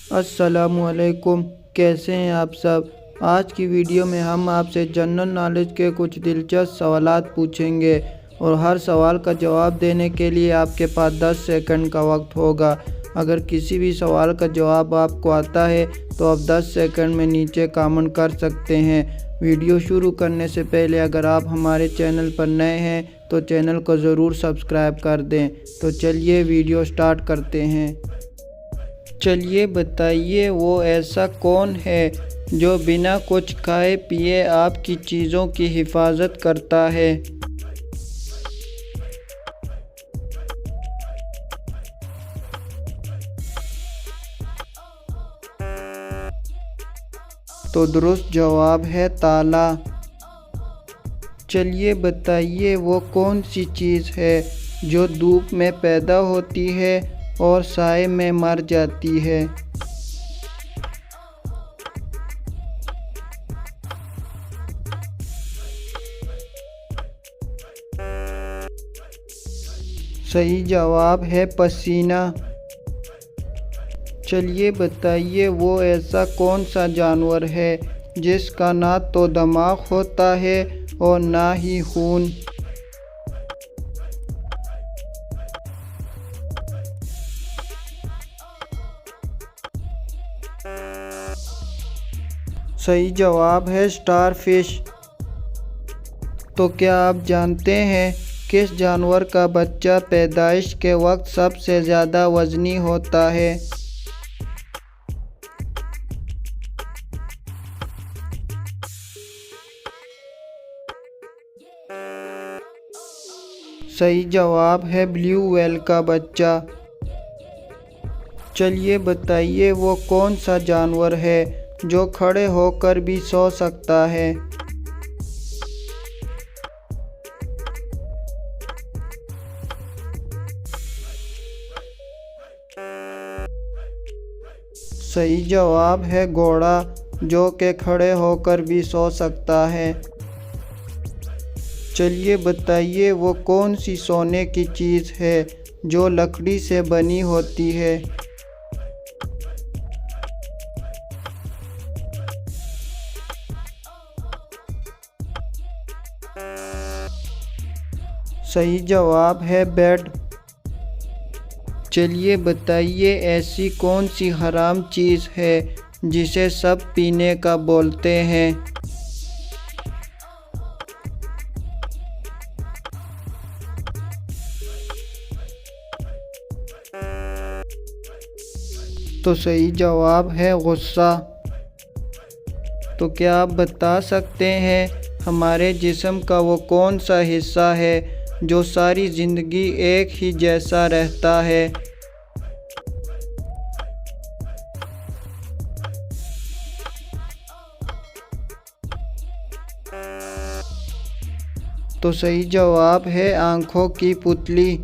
अस्सलामुअलैकुम, कैसे हैं आप सब। आज की वीडियो में हम आपसे जनरल नॉलेज के कुछ दिलचस्प सवालात पूछेंगे और हर सवाल का जवाब देने के लिए आपके पास 10 सेकंड का वक्त होगा। अगर किसी भी सवाल का जवाब आपको आता है तो आप 10 सेकंड में नीचे कमेंट कर सकते हैं। वीडियो शुरू करने से पहले अगर आप हमारे चैनल पर नए हैं तो चैनल को ज़रूर सब्सक्राइब कर दें। तो चलिए वीडियो स्टार्ट करते हैं। चलिए बताइए, वो ऐसा कौन है जो बिना कुछ खाए पिए आपकी चीज़ों की हिफाजत करता है। तो दुरुस्त जवाब है ताला। चलिए बताइए, वो कौन सी चीज़ है जो धूप में पैदा होती है और साए में मर जाती है। सही जवाब है पसीना। चलिए बताइए, वो ऐसा कौन सा जानवर है जिसका ना तो दिमाग होता है और ना ही खून। सही जवाब है स्टारफिश। तो क्या आप जानते हैं किस जानवर का बच्चा पैदाइश के वक्त सबसे ज़्यादा वज़नी होता है। सही जवाब है ब्लू व्हेल का बच्चा। चलिए बताइए, वो कौन सा जानवर है जो खड़े होकर भी सो सकता है। सही जवाब है घोड़ा, जो कि खड़े होकर भी सो सकता है। चलिए बताइए, वो कौन सी सोने की चीज़ है जो लकड़ी से बनी होती है। सही जवाब है बेड। चलिए बताइए, ऐसी कौन सी हराम चीज़ है जिसे सब पीने का बोलते हैं। तो सही जवाब है गुस्सा। तो क्या आप बता सकते हैं हमारे जिस्म का वो कौन सा हिस्सा है जो सारी ज़िंदगी एक ही जैसा रहता है। तो सही जवाब है आँखों की पुतली।